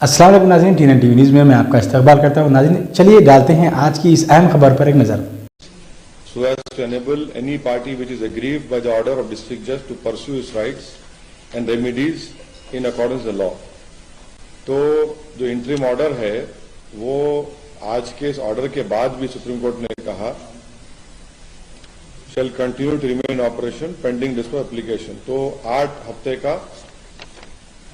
अस्सलाम वालेकुम नाज़रीन, TNN टीवी न्यूज़ में मैं आपका इस्तकबाल करता हूँ। नाज़रीन, चलिए डालते हैं आज की इस अहम खबर पर एक नज़र। So as to enable any party which is aggrieved by the order of district judge to pursue its rights and remedies in accordance with the law. तो जो इंटरिम ऑर्डर है वो आज के इस ऑर्डर के बाद भी सुप्रीम कोर्ट ने कहा shall continue to remain operation pending dispose application. तो 8 हफ्ते का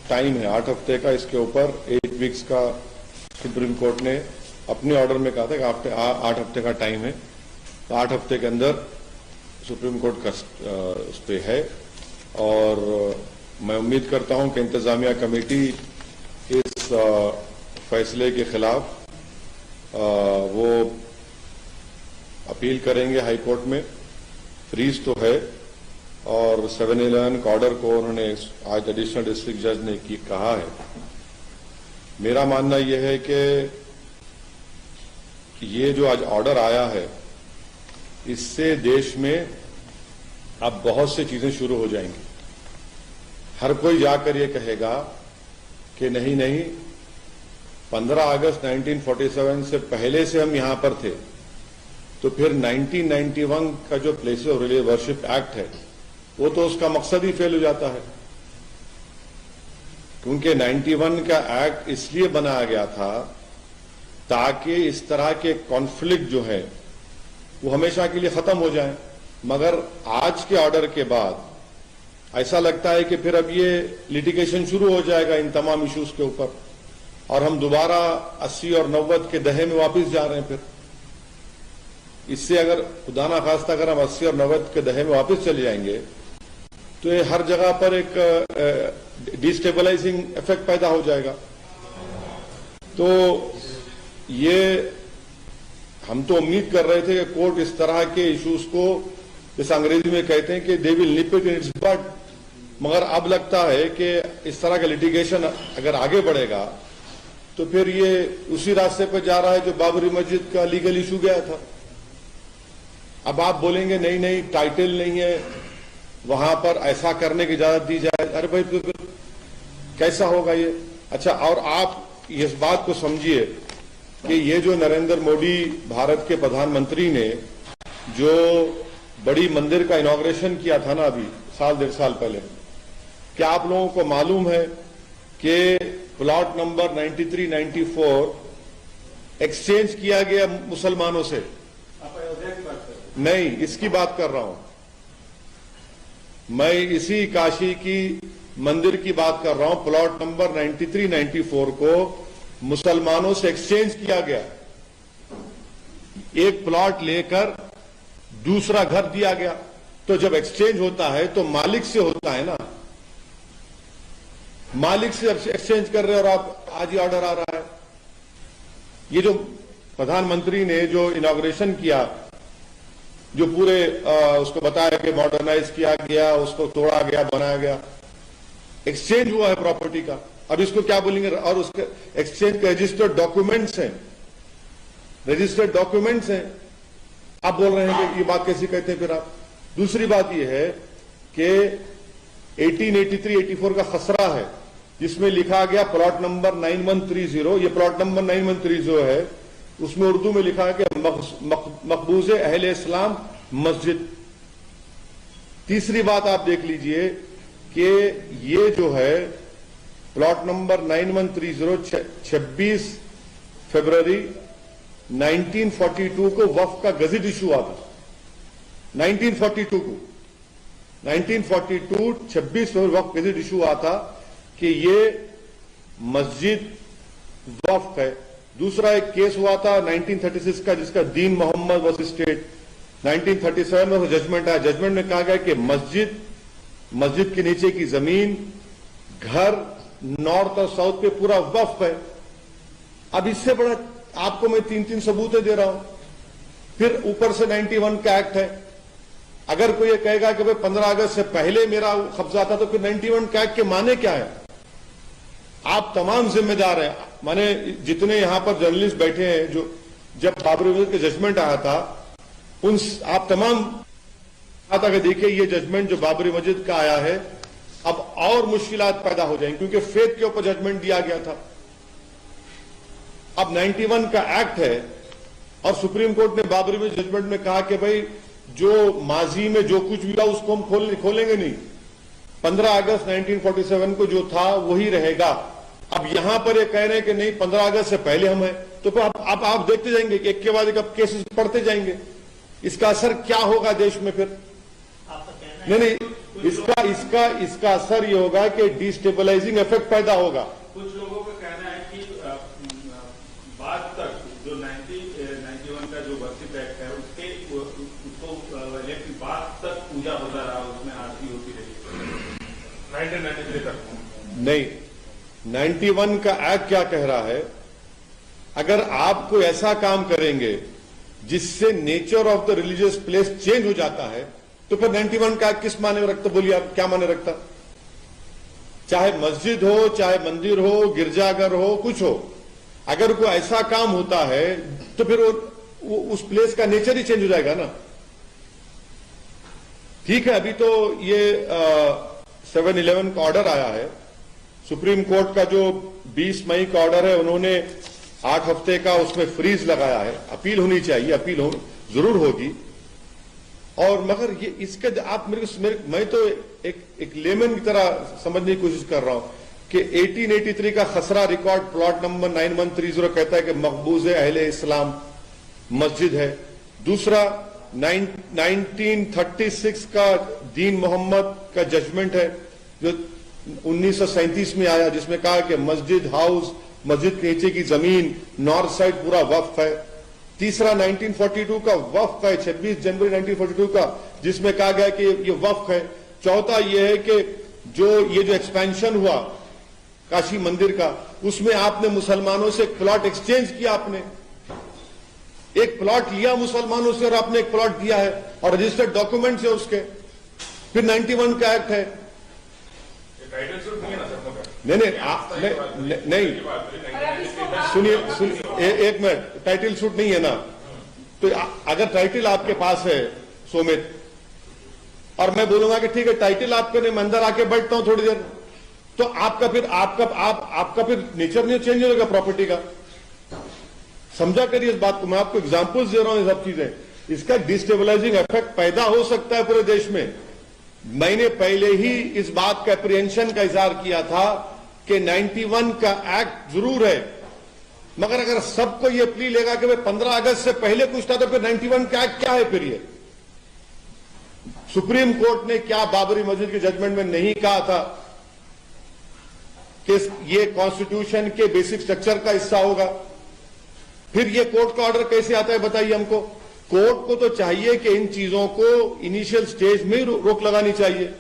टाइम है, 8 हफ्ते का, इसके ऊपर 8 वीक्स का सुप्रीम कोर्ट ने अपने ऑर्डर में कहा था कि 8 हफ्ते का टाइम है। तो 8 हफ्ते के अंदर सुप्रीम कोर्ट का उस पे है और मैं उम्मीद करता हूं कि इंतजामिया कमेटी इस फैसले के खिलाफ वो अपील करेंगे हाई कोर्ट में। फ्रीज तो है और 711 का ऑर्डर को उन्होंने आज एडिशनल डिस्ट्रिक्ट जज ने कहा है। मेरा मानना यह है कि ये जो आज ऑर्डर आया है इससे देश में अब बहुत सी चीजें शुरू हो जाएंगी। हर कोई जाकर ये कहेगा कि नहीं नहीं, 15 अगस्त 1947 से पहले से हम यहां पर थे, तो फिर 1991 का जो places of religious worship act है वो तो उसका मकसद ही फेल हो जाता है, क्योंकि 91 का एक्ट इसलिए बनाया गया था ताकि इस तरह के कॉन्फ्लिक्ट जो है वो हमेशा के लिए खत्म हो जाए। मगर आज के ऑर्डर के बाद ऐसा लगता है कि फिर अब ये लिटिगेशन शुरू हो जाएगा इन तमाम इश्यूज के ऊपर और हम दोबारा 80 और 90 के दहे में वापस जा रहे हैं। फिर इससे अगर खुदा ना खास्ता अगर हम 80 और 90 के दहे में वापस चले जाएंगे तो ये हर जगह पर एक डिस्टेबलाइजिंग इफेक्ट पैदा हो जाएगा। तो ये हम तो उम्मीद कर रहे थे कि कोर्ट इस तरह के इश्यूज को, जैसे अंग्रेजी में कहते हैं कि they will nib it in it's but, मगर अब लगता है कि इस तरह का लिटिगेशन अगर आगे बढ़ेगा तो फिर ये उसी रास्ते पर जा रहा है जो बाबरी मस्जिद का लीगल इशू गया था। अब आप बोलेंगे नहीं नहीं, टाइटल नहीं है, वहां पर ऐसा करने की इजाजत दी जाए। अरे भाई तो फिर कैसा होगा ये? अच्छा, और आप इस बात को समझिए कि ये जो नरेंद्र मोदी भारत के प्रधानमंत्री ने जो बड़ी मंदिर का इनॉग्रेशन किया था ना अभी साल 1.5 साल पहले, क्या आप लोगों को मालूम है कि प्लॉट नंबर 93, 94 एक्सचेंज किया गया मुसलमानों से? नहीं, इसकी बात कर रहा हूं मैं, इसी काशी की मंदिर की बात कर रहा हूं। प्लॉट नंबर 93, 94 को मुसलमानों से एक्सचेंज किया गया। एक प्लॉट लेकर दूसरा घर दिया गया। तो जब एक्सचेंज होता है तो मालिक से होता है ना, मालिक से एक्सचेंज कर रहे हो और आप आज ही ऑर्डर आ रहा है। ये जो प्रधानमंत्री ने जो इनॉग्रेशन किया, जो पूरे उसको बताया कि मॉडर्नाइज किया गया, उसको तोड़ा गया, बनाया गया, एक्सचेंज हुआ है प्रॉपर्टी का। अब इसको क्या बोलेंगे? और उसके एक्सचेंज के रजिस्टर्ड डॉक्यूमेंट्स हैं, रजिस्टर्ड डॉक्यूमेंट्स हैं। आप बोल रहे हैं कि ये बात कैसी कहते हैं फिर आप? दूसरी बात ये है कि 1883, 84 का खसरा है जिसमें लिखा गया प्लॉट नंबर 9130, ये प्लॉट नंबर 9130 है, उसमें उर्दू में लिखा है कि मकबूज अहले इस्लाम मस्जिद। तीसरी बात आप देख लीजिए कि ये जो है प्लॉट नंबर 9130 26 फरवरी 1942 को वक्फ का गजट इशू हुआ था। 1942 को 1942 26 फरवरी वक्फ गजट इशू हुआ था कि ये मस्जिद वक्फ है। दूसरा एक केस हुआ था 1936 का जिसका दीन मोहम्मद वर्सेस स्टेट। 1937 में जजमेंट आया, जजमेंट में कहा गया कि मस्जिद के नीचे की जमीन, घर, नॉर्थ और साउथ पे पूरा वक्फ है। अब इससे बड़ा आपको मैं 3 सबूतें दे रहा हूं। फिर ऊपर से 91 का एक्ट है। अगर कोई ये कहेगा कि भाई 15 अगस्त से पहले मेरा कब्जा था, तो फिर 91 का एक्ट के माने क्या है? आप तमाम जिम्मेदार हैं। माने जितने यहां पर जर्नलिस्ट बैठे हैं, जो जब बाबरी मस्जिद का जजमेंट आया था, उन आप तमाम आता कि देखिए ये जजमेंट जो बाबरी मस्जिद का आया है, अब और मुश्किलात पैदा हो जाएंगी, क्योंकि फेथ के ऊपर जजमेंट दिया गया था। अब 91 का एक्ट है और सुप्रीम कोर्ट ने बाबरी में जजमेंट में कहा कि भाई जो माजी में जो कुछ भी था उसको हम खोलेंगे नहीं। 15 अगस्त 1947 को जो था वही रहेगा। अब यहां पर ये कह रहे हैं कि नहीं 15 अगस्त से पहले हम हैं, तो फिर आप देखते जाएंगे कि एक के बाद एक अब केसेस पढ़ते जाएंगे। इसका असर क्या होगा देश में फिर? नहीं, इसका असर ये होगा कि डिस्टेबलाइजिंग इफेक्ट पैदा होगा। कुछ लोगों का कहना है कि बाद तक जो 91 का जो वर्षिप एक्ट है उसको बाद तक पूजा होता रहा, उसमें आरती होती रही 1993 तक। नहीं, 91 का एक्ट क्या कह रहा है, अगर आप कोई ऐसा काम करेंगे जिससे nature of the religious place change हो जाता है तो फिर 91 का एक्ट किस माने रखता? बोलिए आप, क्या माने रखता? चाहे मस्जिद हो, चाहे मंदिर हो, गिरजाघर हो, कुछ हो, अगर कोई ऐसा काम होता है तो फिर वो उस प्लेस का नेचर ही चेंज हो जाएगा ना। ठीक है, अभी तो ये 7/11 का ऑर्डर आया है, सुप्रीम कोर्ट का जो 20 मई का ऑर्डर है, उन्होंने 8 हफ्ते का उसमें फ्रीज लगाया है। अपील होनी चाहिए, अपील जरूर होगी। और मगर ये इसके आप मैं तो एक लेमन की तरह समझने की कोशिश कर रहा हूं कि 1883 का खसरा रिकॉर्ड प्लॉट नंबर 9130 कहता है कि मकबूज अहले इस्लाम मस्जिद है। दूसरा 1936 का दीन मोहम्मद का जजमेंट है जो 1937 में आया, जिसमें कहा कि मस्जिद हाउस, मस्जिद के नीचे की जमीन, नॉर्थ साइड पूरा वक्फ है। तीसरा 1942 का वक्फ है, 26 जनवरी 1942 का, जिसमें कहा गया कि ये वक्फ है। चौथा ये है कि ये जो एक्सपेंशन हुआ काशी मंदिर का, उसमें आपने मुसलमानों से एक प्लॉट एक्सचेंज किया, आपने एक प्लॉट लिया मुसलमानों से और आपने एक प्लॉट दिया है और रजिस्टर्ड डॉक्यूमेंट्स है उसके। फिर 91 का एक्ट है। नहीं, सुनिए एक मिनट, टाइटल सूट नहीं है ना, तो अगर टाइटल आपके पास है सोमित और मैं बोलूंगा कि ठीक है टाइटल आपके नहीं, मैं अंदर आके बैठता हूं थोड़ी देर, तो आपका फिर नेचर नहीं चेंज होगा प्रॉपर्टी का। समझा करिए इस बात को, मैं आपको एग्जांपल्स दे रहा हूं, ये सब चीजें, इसका डिस्टेबलाइजिंग इफेक्ट पैदा हो सकता है पूरे देश में। मैंने पहले ही इस बात का अप्रीहेंशन का इजहार किया था कि 91 का एक्ट जरूर है, मगर अगर सबको ये प्ली लेगा कि भाई 15 अगस्त से पहले कुछ था तो फिर 91 का एक्ट क्या है? फिर ये सुप्रीम कोर्ट ने क्या बाबरी मस्जिद के जजमेंट में नहीं कहा था कि ये कॉन्स्टिट्यूशन के बेसिक स्ट्रक्चर का हिस्सा होगा? फिर ये कोर्ट का ऑर्डर कैसे आता है बताइए हमको? कोर्ट को तो चाहिए कि इन चीजों को इनिशियल स्टेज में ही रोक लगानी चाहिए।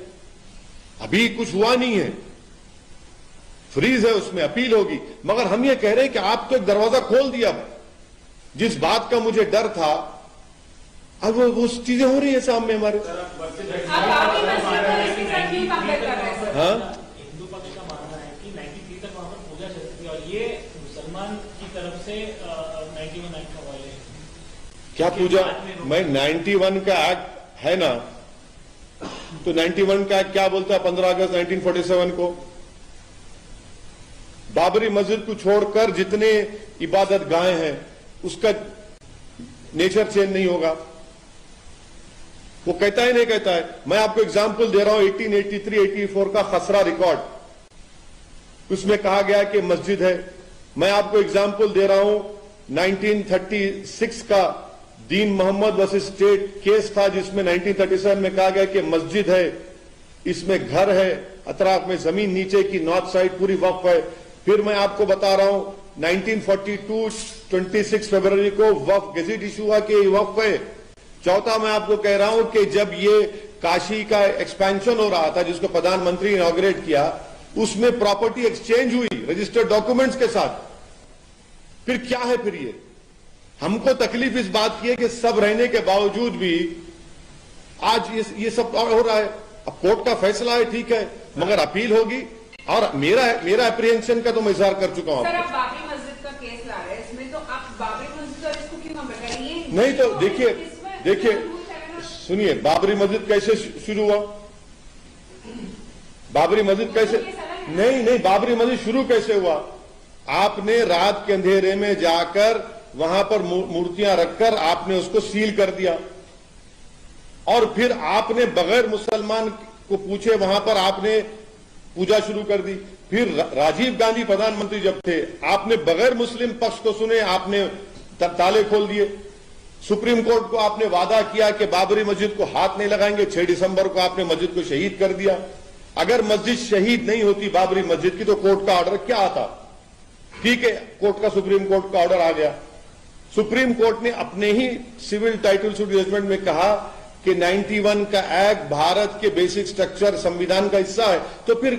अभी कुछ हुआ नहीं है, फ्रीज है, उसमें अपील होगी। मगर हम ये कह रहे हैं कि आप तो एक दरवाजा खोल दिया। जिस बात का मुझे डर था अब वो चीजें हो रही है सामने हमारे। हाँ, हिंदू पक्ष का मानना है कि 93 तक वहां पर पूजा चलती थी और ये मुसलमान की तरफ से 91 एक्ट का वायलेशन। क्या पूजा? मैं 91 का एक्ट है ना, तो 91 का एक्ट क्या बोलता है 15 अगस्त 1947 को? बाबरी मस्जिद को छोड़कर जितने इबादत गाहें हैं उसका नेचर चेंज नहीं होगा। वो कहता है नहीं कहता है? मैं आपको एग्जाम्पल दे रहा हूं 1883-84 का खसरा रिकॉर्ड, उसमें कहा गया कि मस्जिद है। मैं आपको एग्जाम्पल दे रहा हूं 1936 का दीन मोहम्मद वर्सेस स्टेट केस था, जिसमें 1937 में कहा गया कि मस्जिद है, इसमें घर है, अतराफ में जमीन नीचे की नॉर्थ साइड पूरी वक्फ है। फिर मैं आपको बता रहा हूं 1942 26 फरवरी को वक्फ गेजेट इशू हुआ कि वक्फ है। चौथा मैं आपको कह रहा हूं कि जब ये काशी का एक्सपेंशन हो रहा था जिसको प्रधानमंत्री ने इनॉग्रेट किया, उसमें प्रॉपर्टी एक्सचेंज हुई रजिस्टर्ड डॉक्यूमेंट्स के साथ। फिर क्या है? फिर ये हमको तकलीफ इस बात की है कि सब रहने के बावजूद भी आज ये सब हो रहा है। अब कोर्ट का फैसला है, ठीक है, मगर अपील होगी। और मेरा अप्रीहेंशन का तो मैं इजहार कर चुका हूं। सर, आप बाबरी मस्जिद का केस ला रहे हैं, इसमें तो आप बाबरी मस्जिद और इसको क्यों हम बताइए? नहीं तो देखिए सुनिए, बाबरी मस्जिद कैसे शुरू हुआ? बाबरी मस्जिद कैसे नहीं बाबरी मस्जिद शुरू कैसे हुआ? आपने रात के अंधेरे में जाकर वहां पर मूर्तियां रखकर आपने उसको सील कर दिया और फिर आपने बगैर मुसलमान को पूछे वहां पर आपने पूजा शुरू कर दी। फिर राजीव गांधी प्रधानमंत्री जब थे आपने बगैर मुस्लिम पक्ष को सुने आपने ताले खोल दिए। सुप्रीम कोर्ट को आपने वादा किया कि बाबरी मस्जिद को हाथ नहीं लगाएंगे, 6 दिसंबर को आपने मस्जिद को शहीद कर दिया। अगर मस्जिद शहीद नहीं होती बाबरी मस्जिद की तो कोर्ट का ऑर्डर क्या आता? ठीक है, कोर्ट का सुप्रीम कोर्ट का ऑर्डर आ गया। सुप्रीम कोर्ट ने अपने ही सिविल टाइटल सूट जजमेंट में कहा कि 91 का एक्ट भारत के बेसिक स्ट्रक्चर संविधान का हिस्सा है, तो फिर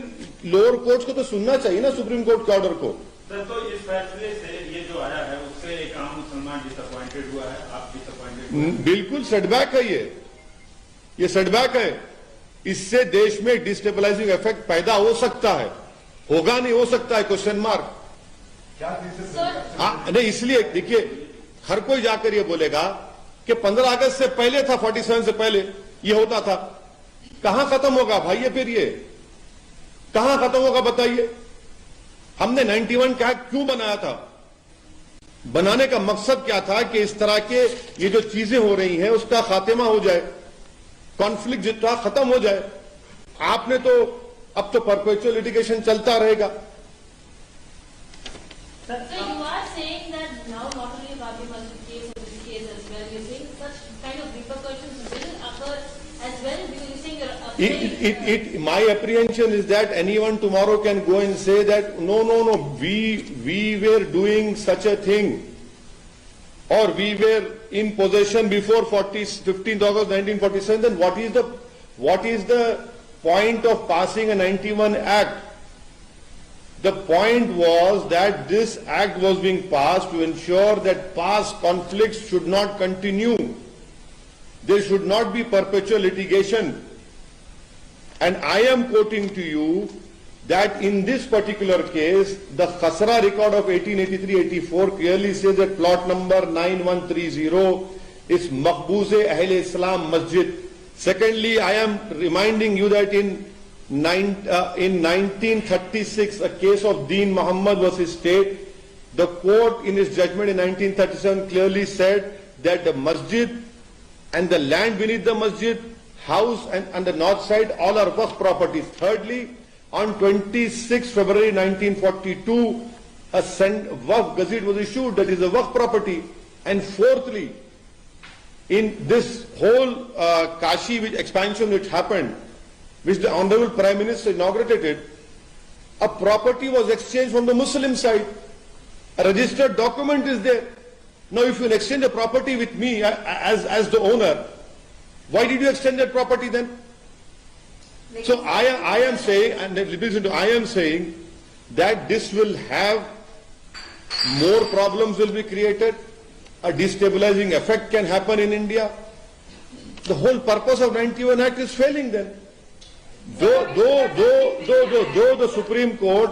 लोअर कोर्ट को तो सुनना चाहिए ना सुप्रीम कोर्ट के ऑर्डर को। सर, तो इस फैसले से ये जो आया है उससे एक आम मुसलमान डिसअपॉइंटेड हुआ है, आप डिसअपॉइंटेड? बिल्कुल सेटबैक है, ये सेटबैक है। इससे देश में डिस्टेबलाइजिंग इफेक्ट पैदा हो सकता है, होगा नहीं हो सकता है, क्वेश्चन मार्क। नहीं, इसलिए देखिए हर कोई जाकर ये बोलेगा कि 15 अगस्त से पहले था, 47 से पहले ये होता था। कहां खत्म होगा भाई ये? फिर ये कहां खत्म होगा बताइए? हमने 91 का क्यों बनाया था? बनाने का मकसद क्या था कि इस तरह के ये जो चीजें हो रही हैं उसका खात्मा हो जाए, कॉन्फ्लिक्ट जितना खत्म हो जाए। आपने तो अब तो परपेचुअल लिटिगेशन चलता रहेगा। So you are saying that now not only Babri Masjid case or this case as well, you're saying such kind of repercussions will occur as well? Because you're saying My apprehension is that anyone tomorrow can go and say that no, we were doing such a thing, or we were in possession before 15th August 1947. Then what is the point of passing a 91 Act? The point was that this act was being passed to ensure that past conflicts should not continue. There should not be perpetual litigation. And I am quoting to you that in this particular case, the Khasra record of 1883-84 clearly says that plot number 9130 is Maqbooze Ahl Islam Masjid. Secondly, I am reminding you that in 1936, a case of Deen Muhammad versus State, the court in its judgment in 1937 clearly said that the masjid and the land beneath the masjid, house and the north side, all are waqf properties. Thirdly, on 26 February 1942, a waqf gazette was issued that is a waqf property. And fourthly, in this whole Kashi expansion which happened, which the Honorable Prime Minister inaugurated, a property was exchanged from the Muslim side. A registered document is there. Now if you exchange a property with me as the owner, why did you exchange that property then? So I am saying, and I am saying that this will have more problems will be created, a destabilizing effect can happen in India. The whole purpose of 91 Act is failing then. Though the Supreme Court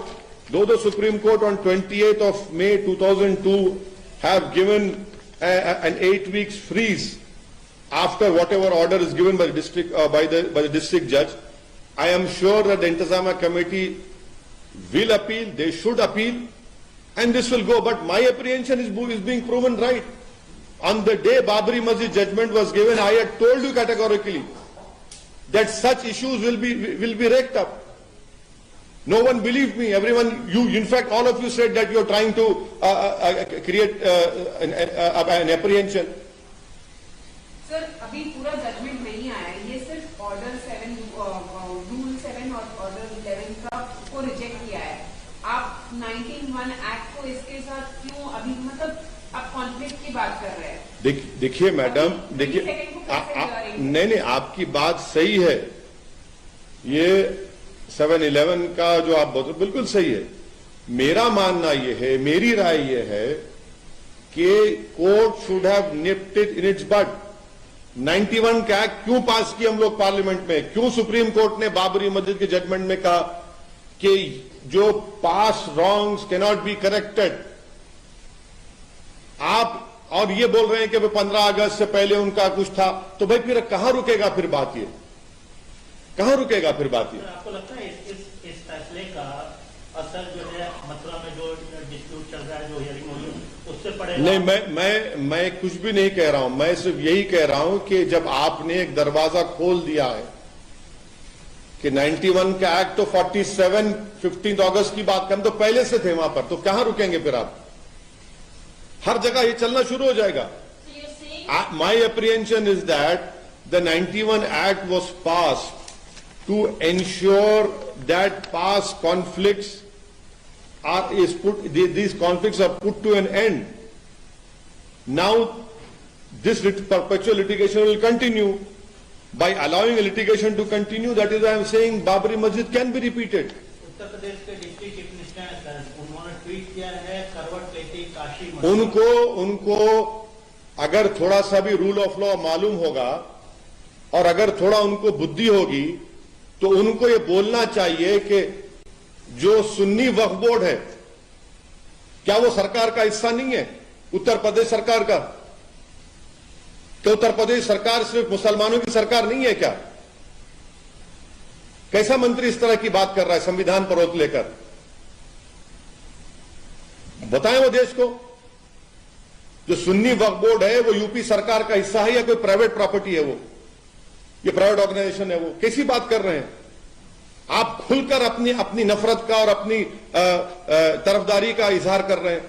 on 28th of May 2002 have given an 8 weeks freeze after whatever order is given by the district by the district judge, I am sure that the Intizamiya Committee will appeal. They should appeal, and this will go. But my apprehension is being proven right. On the day Babri Masjid judgment was given, I had told you categorically that such issues will be raked up. No one believed me. Everyone, in fact, all of you said that you are trying to create an apprehension. Sir, अभी पूरा judgement नहीं आया, ये सिर्फ order 7, rule 7 और order 11 का को reject किया है। आप 19(1) एक्ट को इसके साथ क्यों अभी मतलब आप कॉन्फ्लिक्ट की बात कर रहे हैं? देखिए मैडम, देखिए नहीं, आपकी बात सही है। ये 7/11 का जो आप बोलते बिल्कुल सही है। मेरा मानना ये है, मेरी राय ये है कि court should have nipped it in its bud. 91 का एक्ट क्यों पास किया हम लोग पार्लियामेंट में? क्यों सुप्रीम कोर्ट ने बाबरी मस्जिद के जजमेंट में कहा कि जो पास रॉन्ग्स कैनॉट बी करेक्टेड? आप और ये बोल रहे हैं कि 15 अगस्त से पहले उनका कुछ था, तो भाई फिर कहां रुकेगा फिर बात? ये कहां रुकेगा फिर बात? ये आपको लगता है इस फैसले का असर जो है मथुरा में जो रहा है, जो हियरिंग होगी उससे पड़ेगा? नहीं, मैं कुछ भी नहीं कह रहा हूं। मैं सिर्फ यही कह रहा हूं कि जब आपने एक दरवाजा खोल दिया है कि 91 का एक्ट तो 47 15 अगस्त की बात करें तो पहले से थे वहां पर, तो कहां रुकेंगे फिर आप? हर जगह ये चलना शुरू हो जाएगा। So you're saying My apprehension is that the 91 Act was passed to ensure that past conflicts these conflicts are put to an end. Now, this perpetual litigation will continue. By allowing a litigation to continue, that is why I am saying Babri Masjid can be repeated. Uttar Pradesh के deputy chief minister उन्होंने tweet किया है, करवट लेती काशी मस्जिद। उनको अगर थोड़ा सा भी रूल ऑफ लॉ मालूम होगा और अगर थोड़ा उनको बुद्धि होगी तो उनको ये बोलना चाहिए कि जो सुन्नी वक्फ बोर्ड है क्या वो सरकार का हिस्सा नहीं है, उत्तर प्रदेश सरकार का? तो उत्तर प्रदेश सरकार सिर्फ मुसलमानों की सरकार नहीं है क्या? कैसा मंत्री इस तरह की बात कर रहा है संविधान पर रोक लेकर? बताएं वो देश को। जो सुन्नी वक्फ बोर्ड है वो यूपी सरकार का हिस्सा है या कोई प्राइवेट प्रॉपर्टी है? वो ये प्राइवेट ऑर्गेनाइजेशन है? वो कैसी बात कर रहे हैं आप? खुलकर अपनी नफरत का और अपनी तरफदारी का इजहार कर रहे हैं।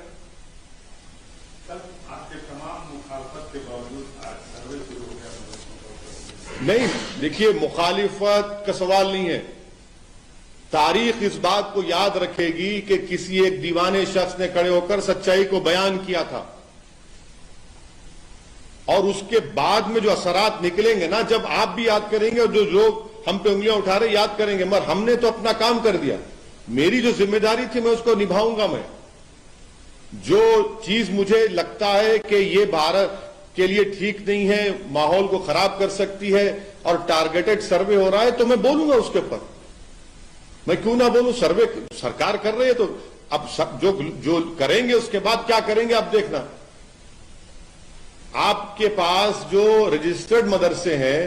कल आपके तमाम मुखालफत के बावजूद आज सर्वे शुरू हो गया। नहीं, देखिए, मुखालिफत का सवाल नहीं है। तारीख इस बात को याद रखेगी कि किसी एक दीवाने शख्स ने खड़े होकर सच्चाई को बयान किया था और उसके बाद में जो असरात निकलेंगे ना, जब आप भी याद करेंगे और जो लोग हम पे उंगलियां उठा रहे याद करेंगे, मगर हमने तो अपना काम कर दिया। मेरी जो जिम्मेदारी थी मैं उसको निभाऊंगा। मैं जो चीज मुझे लगता है कि ये भारत के लिए ठीक नहीं है, माहौल को खराब कर सकती है और टारगेटेड सर्वे हो रहा है, तो मैं बोलूंगा उसके ऊपर। मैं क्यों ना बोलूं? सर्वे सरकार कर रही है तो अब जो करेंगे उसके बाद क्या करेंगे आप देखना। आपके पास जो रजिस्टर्ड मदरसे हैं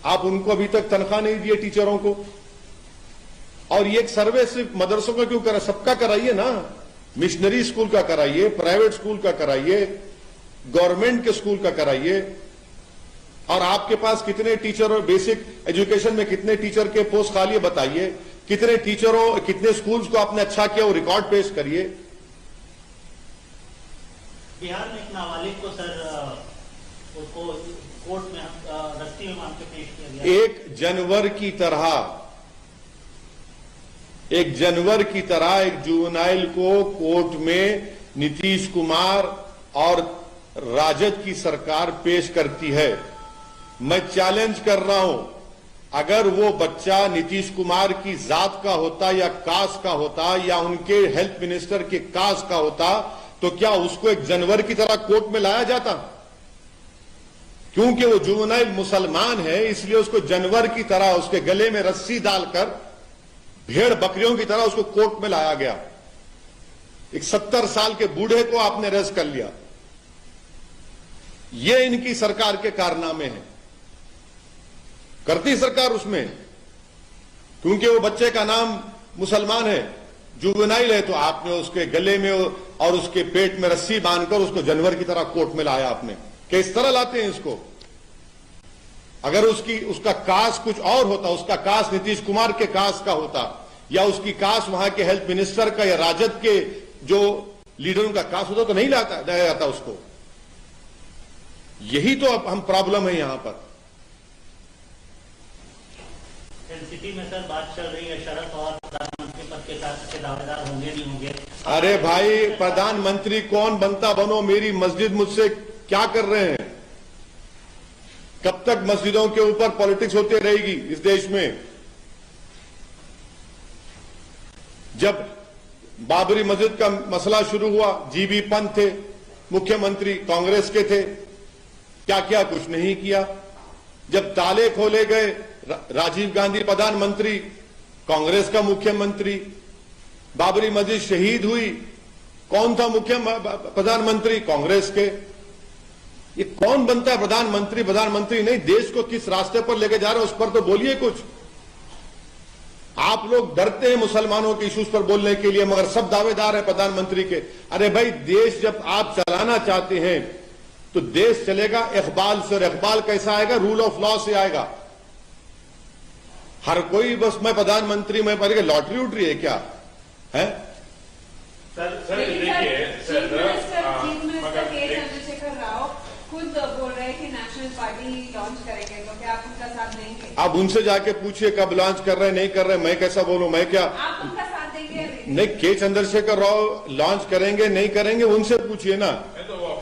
आप उनको अभी तक तनख्वाह नहीं दिए टीचरों को, और ये एक सर्वे सिर्फ मदरसों का क्यों करा? सबका कराइए ना। मिशनरी स्कूल का कराइए, प्राइवेट स्कूल का कराइए, गवर्नमेंट के स्कूल का कराइए। और आपके पास कितने टीचर और बेसिक एजुकेशन में कितने टीचर के पोस्ट खाली है बताइए। कितने टीचरों, कितने स्कूल्स को आपने अच्छा किया वो रिकॉर्ड पेश करिए। बिहार में एक नाबालिग को सर उसको कोर्ट में रस्सी में बांध के पेश किया गया। 1 जनवरी की तरह एक जुवेनाइल को कोर्ट में नीतीश कुमार और राजद की सरकार पेश करती है। मैं चैलेंज कर रहा हूं, अगर वो बच्चा नीतीश कुमार की जात का होता या कास्ट का होता या उनके हेल्थ मिनिस्टर के कास्ट का होता तो क्या उसको 1 जनवरी की तरह कोर्ट में लाया जाता? क्योंकि वो जुवेनाइल मुसलमान है इसलिए उसको जनवरी की तरह उसके गले में रस्सी डालकर भेड़ बकरियों की तरह उसको कोर्ट में लाया गया। एक 70 साल के बूढ़े को आपने अरेस्ट कर लिया। ये इनकी सरकार के कारनामे हैं। करती सरकार उसमें, क्योंकि वो बच्चे का नाम मुसलमान है, जुवेनाइल है, तो आपने उसके गले में और उसके पेट में रस्सी बांधकर उसको जानवर की तरह कोर्ट में लाया आपने। किस तरह लाते हैं इसको? अगर उसका कास्ट कुछ और होता, उसका कास्ट नीतीश कुमार के कास्ट का होता या उसकी कास्ट वहां के हेल्थ मिनिस्टर का या राजद के जो लीडरों का कास्ट होता तो नहीं लाया जाता उसको। यही तो अब हम प्रॉब्लम है यहां पर। एनसीपी में सर बात चल रही है शरद पवार प्रधानमंत्री पद के साथ के दावेदार होंगे नहीं होंगे? अरे भाई, प्रधानमंत्री कौन बनता बनो, मेरी मस्जिद मुझसे क्या कर रहे हैं? कब तक मस्जिदों के ऊपर पॉलिटिक्स होती रहेगी इस देश में? जब बाबरी मस्जिद का मसला शुरू हुआ, जीबी पंत थे मुख्यमंत्री, कांग्रेस के थे, क्या किया? कुछ नहीं किया। जब ताले खोले गए, राजीव गांधी प्रधानमंत्री, कांग्रेस का मुख्यमंत्री। बाबरी मस्जिद शहीद हुई, कौन था मुख्य प्रधानमंत्री? कांग्रेस के। ये कौन बनता है प्रधानमंत्री? प्रधानमंत्री नहीं, देश को किस रास्ते पर लेके जा रहे हैं उस पर तो बोलिए कुछ। आप लोग डरते हैं मुसलमानों के इश्यूज पर बोलने के लिए, मगर सब दावेदार हैं प्रधानमंत्री के। अरे भाई, देश जब आप चलाना चाहते हैं तो देश चलेगा इकबाल से, और इकबाल कैसा आएगा? रूल ऑफ लॉ से आएगा। हर कोई बस मैं प्रधानमंत्री, मैं पहले लॉटरी उठरी है क्या है? सर लेकिन देखिए चीफ मिनिस्टर के चंद्रशेखर राव खुद बोल रहे हैं कि नेशनल पार्टी लॉन्च करेंगे, तो क्या आप उनका साथ देंगे? आप उनसे जाके पूछिए कब लॉन्च कर रहे हैं, नहीं कर रहे, मैं कैसा बोलूं? मैं क्या, आप उनका साथ देंगे? नहीं, के चंद्रशेखर राव लॉन्च करेंगे नहीं करेंगे उनसे पूछिए ना।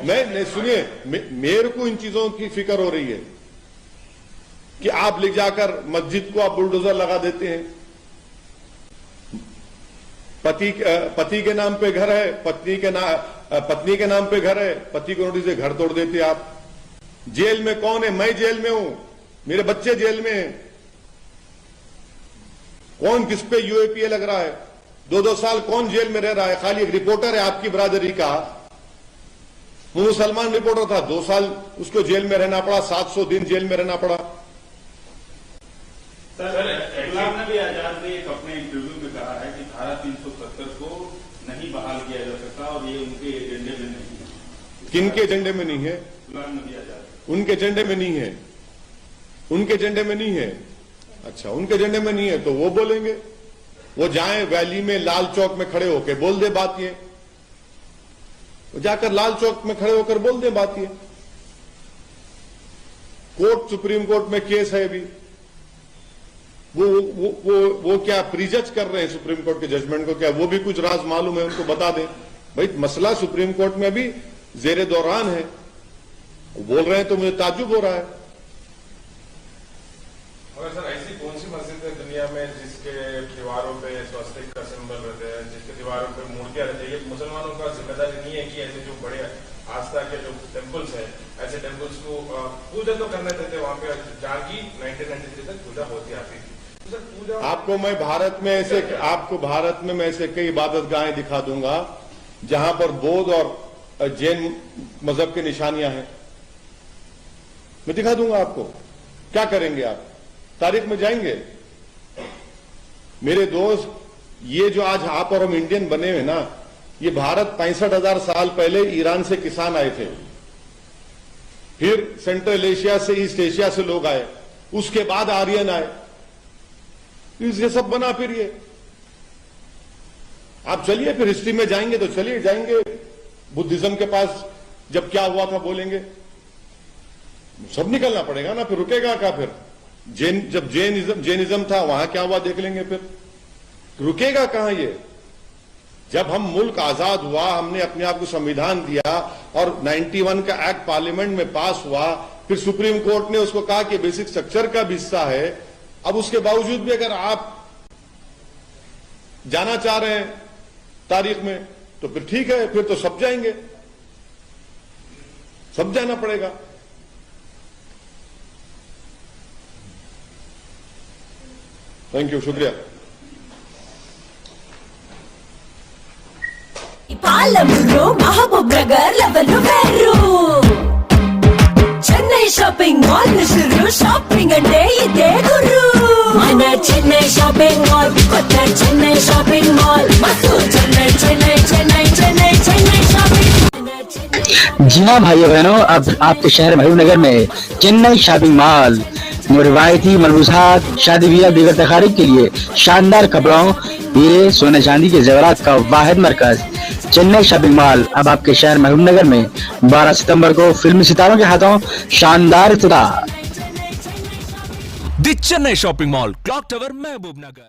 मैं सुनिए, मेरे को इन चीजों की फिक्र हो रही है कि आप ले जाकर मस्जिद को आप बुलडोजर लगा देते हैं। पति के नाम पे घर है, पत्नी के नाम पे घर है, पति को नोटिस से घर तोड़ देते आप। जेल में कौन है? मैं जेल में हूं, मेरे बच्चे जेल में हैं। कौन किस पे यूएपीए लग रहा है? 2-2 साल कौन जेल में रह रहा है? खाली एक रिपोर्टर है आपकी बरादरी का, वो मुसलमान रिपोर्टर था, 2 साल उसको जेल में रहना पड़ा, 700 दिन जेल में रहना पड़ा। सर, गुलाम नबी आजाद ने एक अपने इंटरव्यू में कहा है कि धारा 370 को नहीं बहाल किया जा सकता और ये उनके एजेंडे में नहीं है। किनके एजेंडे में नहीं है? गुलाम नबी आजाद। उनके एजेंडे में नहीं है, उनके एजेंडे में नहीं है। अच्छा, उनके एजेंडे में नहीं है तो वो बोलेंगे, वो जाएं वैली में लाल चौक में खड़े होकर बोल दे बात ये, वो जाकर लाल चौक में खड़े होकर बोल दे बात ये। कोर्ट, सुप्रीम कोर्ट में केस है अभी, वो क्या प्रीजज कर रहे हैं सुप्रीम कोर्ट के जजमेंट को? क्या वो भी कुछ राज मालूम है? उनको बता दें भाई, मसला सुप्रीम कोर्ट में अभी जेरे दौरान है, बोल रहे हैं तो मुझे ताज्जुब हो रहा है। मगर सर, ऐसी कौन सी मस्जिद है दुनिया में जिसके दीवारों पे स्वस्तिक का सिंबल रहते हैं, जिसके दीवारों पे मूर्तियां रहती है? ये मुसलमानों का जिम्मेदारी नहीं है कि ऐसे जो बड़े आस्था के जो टेम्पल्स हैं, ऐसे टेम्पल्स को पूजा तो करने देते, वहां पे जहाँ की 1993 तक पूजा होती आती थी। तो सर, पूजा आपको भारत में मैं ऐसे कई इबादत गाहें दिखा दूंगा जहां पर बौद्ध और जैन मजहब की निशानियां हैं, मैं दिखा दूंगा आपको। क्या करेंगे आप? तारीख में जाएंगे? मेरे दोस्त, ये जो आज आप और हम इंडियन बने हुए ना, ये भारत 65,000 साल पहले ईरान से किसान आए थे, फिर सेंट्रल एशिया से, ईस्ट एशिया से लोग आए, उसके बाद आर्यन आए, ये सब बना। फिर ये आप चलिए, फिर हिस्ट्री में जाएंगे तो चलिए, जाएंगे बुद्धिज्म के पास, जब क्या हुआ था बोलेंगे, सब निकलना पड़ेगा ना, फिर रुकेगा क्या? फिर जब जैनिज्म था वहां क्या हुआ देख लेंगे, फिर रुकेगा कहां ये? जब हम मुल्क आजाद हुआ, हमने अपने आप को संविधान दिया और 91 का एक्ट पार्लियामेंट में पास हुआ, फिर सुप्रीम कोर्ट ने उसको कहा कि बेसिक स्ट्रक्चर का भी हिस्सा है। अब उसके बावजूद भी अगर आप जाना चाह रहे हैं तारीख में तो फिर ठीक है, फिर तो सब जाएंगे, सब जाना पड़ेगा। थैंक यू, शुक्रिया। పాలమూరు మహబూబ్ నగర్ లెవెల్ వేరు చెన్నై షాపింగ్ మాల్ నిసురు షాపింగ్ అంటే ఇదే గురు మన చెన్నై షాపింగ్ మాల్ కొత్త చెన్నై షాపింగ్ మాల్ మస్తు చెన్నై చెన్నై చెన్నై చెన్నై చెన్నై షాపింగ్ जी हाँ भाइयों बहनों, अब आपके शहर महबूबनगर में चेन्नई शॉपिंग मॉल रिवायती मलबूसात, शादी ब्याह, दीगर तकारीब के लिए शानदार कपड़ों, हीरे, सोने चांदी के जेवरात का वाहिद मरकज चेन्नई शॉपिंग मॉल अब आपके शहर महबूबनगर में 12 सितंबर को फिल्मी सितारों के हाथों शानदार इफ्तिताह। The Chennai shopping mall, clock tower, Mahbubnagar.